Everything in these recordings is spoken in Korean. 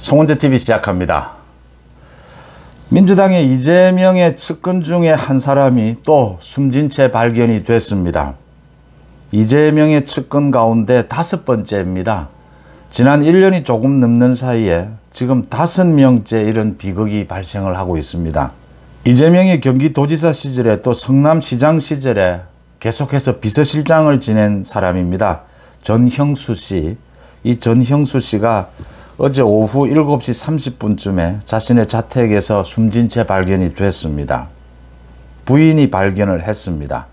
송원재TV 시작합니다. 민주당의 이재명의 측근 중에 한 사람이 또 숨진 채 발견이 됐습니다. 이재명의 측근 가운데 5번째입니다. 지난 1년이 조금 넘는 사이에 지금 5명째 이런 비극이 발생을 하고 있습니다. 이재명이 경기도지사 시절에 또 성남시장 시절에 계속해서 비서실장을 지낸 사람입니다. 전형수 씨. 이 전형수 씨가 어제 오후 7시 30분쯤에 자신의 자택에서 숨진 채 발견이 됐습니다. 부인이 발견을 했습니다.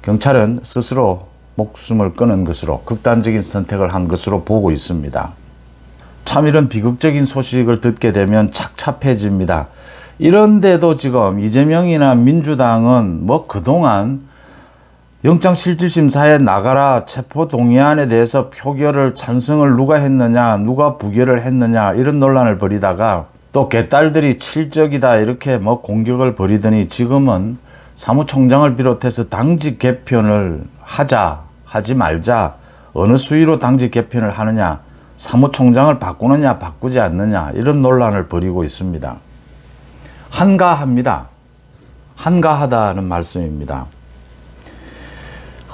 경찰은 스스로 목숨을 끊은 것으로 극단적인 선택을 한 것으로 보고 있습니다. 참 이런 비극적인 소식을 듣게 되면 착잡해집니다. 이런데도 지금 이재명이나 민주당은 그동안 영장실질심사에 나가라 체포동의안에 대해서 표결을 찬성을 누가 했느냐 누가 부결을 했느냐 이런 논란을 벌이다가 또 개딸들이 칠적이다 이렇게 공격을 벌이더니 지금은 사무총장을 비롯해서 당직 개편을 하지 말자 어느 수위로 당직 개편을 하느냐 사무총장을 바꾸느냐 바꾸지 않느냐 이런 논란을 벌이고 있습니다. 한가합니다. 한가하다는 말씀입니다.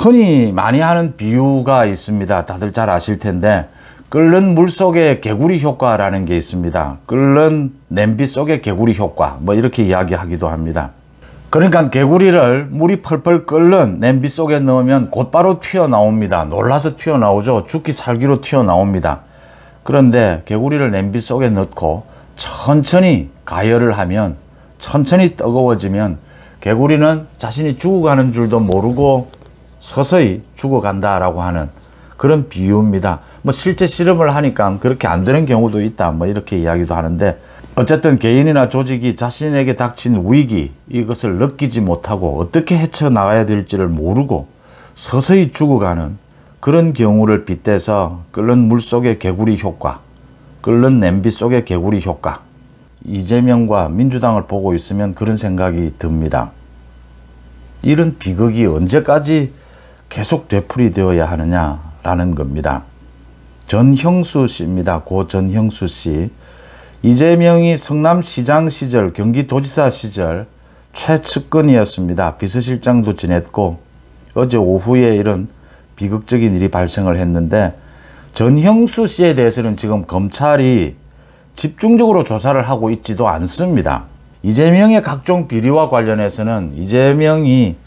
흔히 많이 하는 비유가 있습니다. 다들 잘 아실 텐데 끓는 물 속에 개구리 효과라는 게 있습니다. 끓는 냄비 속에 개구리 효과 이렇게 이야기하기도 합니다. 그러니까 개구리를 물이 펄펄 끓는 냄비 속에 넣으면 곧바로 튀어나옵니다. 놀라서 튀어나오죠. 죽기 살기로 튀어나옵니다. 그런데 개구리를 냄비 속에 넣고 천천히 가열을 하면 천천히 뜨거워지면 개구리는 자신이 죽어가는 줄도 모르고 서서히 죽어간다라고 하는 그런 비유입니다. 실제 실험을 하니까 그렇게 안 되는 경우도 있다 이렇게 이야기도 하는데 어쨌든 개인이나 조직이 자신에게 닥친 위기 이것을 느끼지 못하고 어떻게 헤쳐나가야 될지를 모르고 서서히 죽어가는 그런 경우를 빗대서 끓는 물 속의 개구리 효과, 끓는 냄비 속의 개구리 효과. 이재명과 민주당을 보고 있으면 그런 생각이 듭니다. 이런 비극이 언제까지 계속 되풀이되어야 하느냐라는 겁니다. 전형수 씨입니다. 고 전형수 씨. 이재명이 성남시장 시절, 경기도지사 시절 최측근이었습니다. 비서실장도 지냈고 어제 오후에 이런 비극적인 일이 발생을 했는데 전형수 씨에 대해서는 지금 검찰이 집중적으로 조사를 하고 있지도 않습니다. 이재명의 각종 비리와 관련해서는 이재명이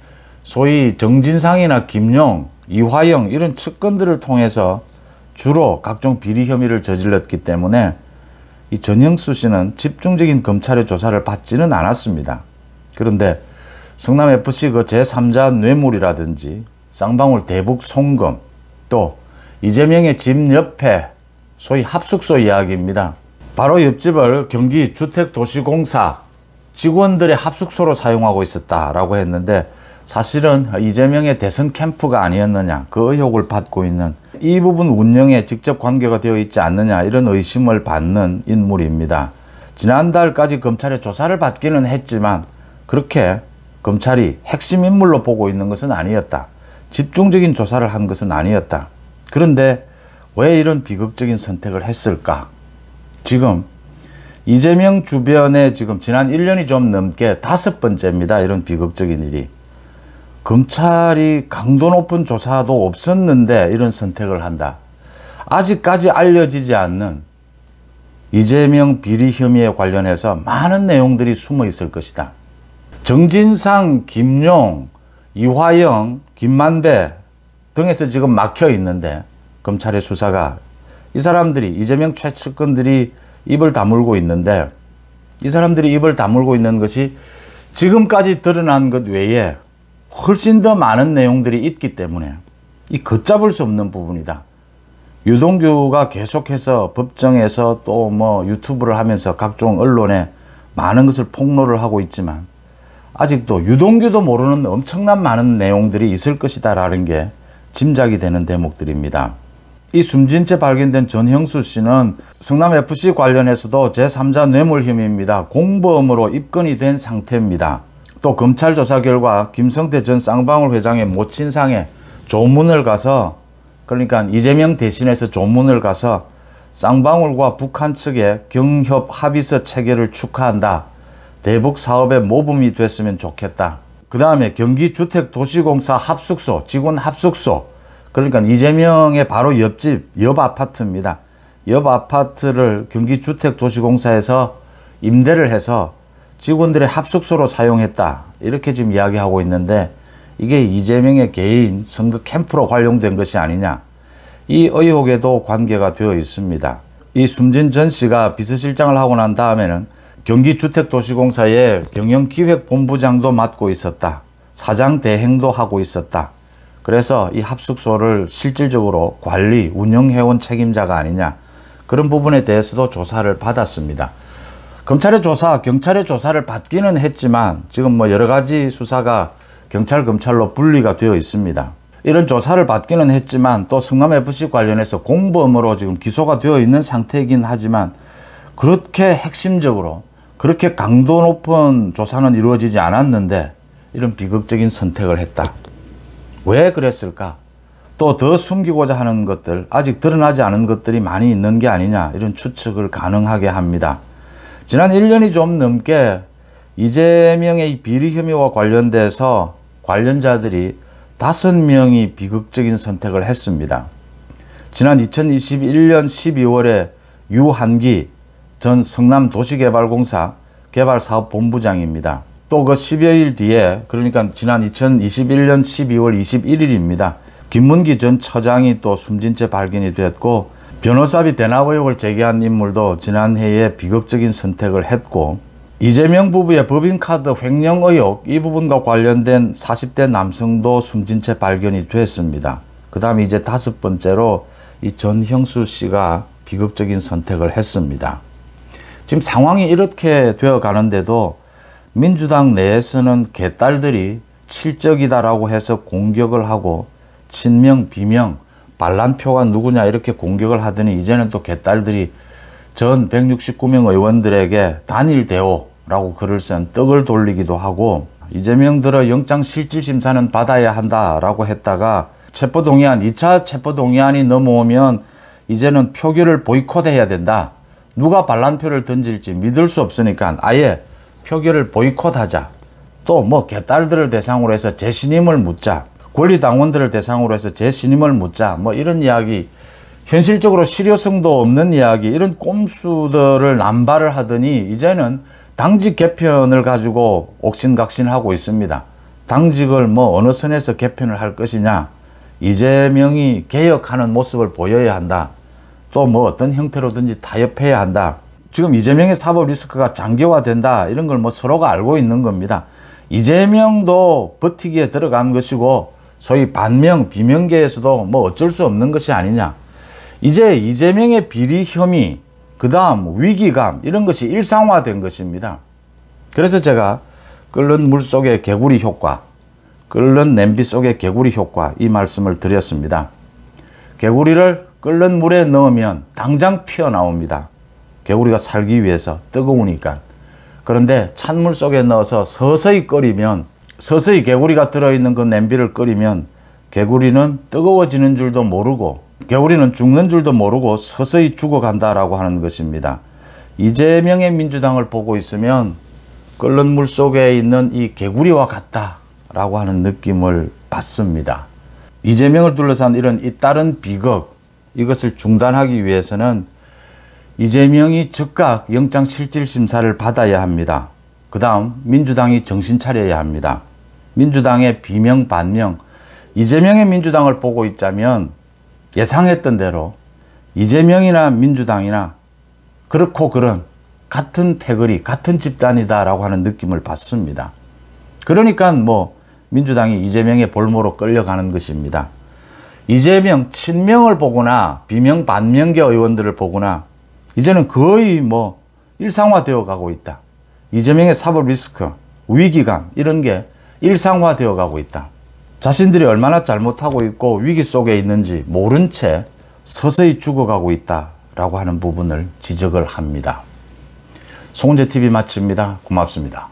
소위 정진상이나 김용, 이화영 이런 측근들을 통해서 주로 각종 비리 혐의를 저질렀기 때문에 이 전형수 씨는 집중적인 검찰의 조사를 받지는 않았습니다. 그런데 성남FC 그 제3자 뇌물이라든지 쌍방울 대북 송금 또 이재명의 집 옆에 소위 합숙소 이야기입니다. 바로 옆집을 경기주택도시공사 직원들의 합숙소로 사용하고 있었다라고 했는데 사실은 이재명의 대선 캠프가 아니었느냐 그 의혹을 받고 있는 이 부분 운영에 직접 관계가 되어 있지 않느냐 이런 의심을 받는 인물입니다. 지난달까지 검찰의 조사를 받기는 했지만 그렇게 검찰이 핵심 인물로 보고 있는 것은 아니었다. 집중적인 조사를 한 것은 아니었다. 그런데 왜 이런 비극적인 선택을 했을까? 지금 이재명 주변에 지금 지난 1년이 좀 넘게 5번째입니다. 이런 비극적인 일이. 검찰이 강도 높은 조사도 없었는데 이런 선택을 한다. 아직까지 알려지지 않는 이재명 비리 혐의에 관련해서 많은 내용들이 숨어 있을 것이다. 정진상, 김용, 이화영, 김만배 등에서 지금 막혀 있는데 검찰의 수사가 이 사람들이 이재명 최측근들이 입을 다물고 있는데 이 사람들이 입을 다물고 있는 것이 지금까지 드러난 것 외에 훨씬 더 많은 내용들이 있기 때문에 이 걷잡을 수 없는 부분이다. 유동규가 계속해서 법정에서 또 유튜브를 하면서 각종 언론에 많은 것을 폭로를 하고 있지만 아직도 유동규도 모르는 엄청난 많은 내용들이 있을 것이다 라는 게 짐작이 되는 대목들입니다. 이 숨진 채 발견된 전형수 씨는 성남FC 관련해서도 제3자 뇌물 혐의입니다. 공범으로 입건이 된 상태입니다. 또 검찰 조사 결과 김성태 전 쌍방울 회장의 모친상에 조문을 가서 그러니까 이재명 대신해서 조문을 가서 쌍방울과 북한 측의 경협 합의서 체결을 축하한다. 대북 사업에 모범이 됐으면 좋겠다. 그 다음에 경기주택도시공사 합숙소, 직원 합숙소, 그러니까 이재명의 바로 옆집, 옆 아파트입니다. 옆 아파트를 경기주택도시공사에서 임대를 해서 직원들의 합숙소로 사용했다. 이렇게 지금 이야기하고 있는데 이게 이재명의 개인 선거 캠프로 활용된 것이 아니냐. 이 의혹에도 관계가 되어 있습니다. 이 숨진 전 씨가 비서실장을 하고 난 다음에는 경기주택도시공사의 경영기획본부장도 맡고 있었다. 사장 대행도 하고 있었다. 그래서 이 합숙소를 실질적으로 관리, 운영해온 책임자가 아니냐. 그런 부분에 대해서도 조사를 받았습니다. 검찰의 조사, 경찰의 조사를 받기는 했지만 지금 뭐 여러 가지 수사가 경찰, 검찰로 분리가 되어 있습니다. 이런 조사를 받기는 했지만 또 성남FC 관련해서 공범으로 지금 기소가 되어 있는 상태이긴 하지만 그렇게 핵심적으로 그렇게 강도 높은 조사는 이루어지지 않았는데 이런 비극적인 선택을 했다. 왜 그랬을까? 또 더 숨기고자 하는 것들, 아직 드러나지 않은 것들이 많이 있는 게 아니냐 이런 추측을 가능하게 합니다. 지난 1년이 좀 넘게 이재명의 비리 혐의와 관련돼서 관련자들이 5명이 비극적인 선택을 했습니다. 지난 2021년 12월에 유한기 전 성남도시개발공사 개발사업본부장입니다. 또 그 10여일 뒤에, 그러니까 지난 2021년 12월 21일입니다. 김문기 전 처장이 또 숨진 채 발견이 됐고, 변호사비 대납 의혹을 제기한 인물도 지난해에 비극적인 선택을 했고, 이재명 부부의 법인카드 횡령 의혹, 이 부분과 관련된 40대 남성도 숨진 채 발견이 됐습니다. 그 다음에 이제 5번째로 이 전형수 씨가 비극적인 선택을 했습니다. 지금 상황이 이렇게 되어 가는데도 민주당 내에서는 개딸들이 칠적이다라고 해서 공격을 하고 친명, 비명, 반란표가 누구냐 이렇게 공격을 하더니 이제는 또 개딸들이 전 169명 의원들에게 단일 대오라고 글을 쓴 떡을 돌리기도 하고 이재명 들어 영장실질심사는 받아야 한다라고 했다가 체포동의안, 2차 체포동의안이 넘어오면 이제는 표결을 보이콧해야 된다. 누가 반란표를 던질지 믿을 수 없으니까 아예 표결을 보이콧하자. 또 뭐 개딸들을 대상으로 해서 재신임을 묻자. 권리당원들을 대상으로 해서 재신임을 묻자. 뭐 이런 이야기, 현실적으로 실효성도 없는 이야기, 이런 꼼수들을 남발을 하더니 이제는 당직 개편을 가지고 옥신각신하고 있습니다. 당직을 뭐 어느 선에서 개편을 할 것이냐. 이재명이 개혁하는 모습을 보여야 한다. 또 뭐 어떤 형태로든지 타협해야 한다. 지금 이재명의 사법 리스크가 장기화된다. 이런 걸 뭐 서로가 알고 있는 겁니다. 이재명도 버티기에 들어간 것이고 소위 반명, 비명계에서도 뭐 어쩔 수 없는 것이 아니냐. 이제 이재명의 비리 혐의, 그 다음 위기감 이런 것이 일상화된 것입니다. 그래서 제가 끓는 물 속의 개구리 효과, 끓는 냄비 속의 개구리 효과 이 말씀을 드렸습니다. 개구리를 끓는 물에 넣으면 당장 피어나옵니다. 개구리가 살기 위해서 뜨거우니까. 그런데 찬물 속에 넣어서 서서히 끓이면, 서서히 개구리가 들어있는 그 냄비를 끓이면 개구리는 뜨거워지는 줄도 모르고 개구리는 죽는 줄도 모르고 서서히 죽어간다라고 하는 것입니다. 이재명의 민주당을 보고 있으면 끓는 물 속에 있는 이 개구리와 같다라고 하는 느낌을 받습니다. 이재명을 둘러싼 이런 잇따른 비극, 이것을 중단하기 위해서는 이재명이 즉각 영장실질심사를 받아야 합니다. 그 다음 민주당이 정신 차려야 합니다. 민주당의 비명, 반명, 이재명의 민주당을 보고 있자면 예상했던 대로 이재명이나 민주당이나 그렇고 그런 같은 패거리, 같은 집단이다라고 하는 느낌을 받습니다. 그러니까 뭐 민주당이 이재명의 볼모로 끌려가는 것입니다. 이재명 친명을 보거나 비명, 반명계 의원들을 보거나 이제는 거의 뭐 일상화되어 가고 있다. 이재명의 사법 리스크, 위기감 이런 게 일상화되어 가고 있다. 자신들이 얼마나 잘못하고 있고 위기 속에 있는지 모른 채 서서히 죽어가고 있다라고 하는 부분을 지적을 합니다. 송은재TV 마칩니다. 고맙습니다.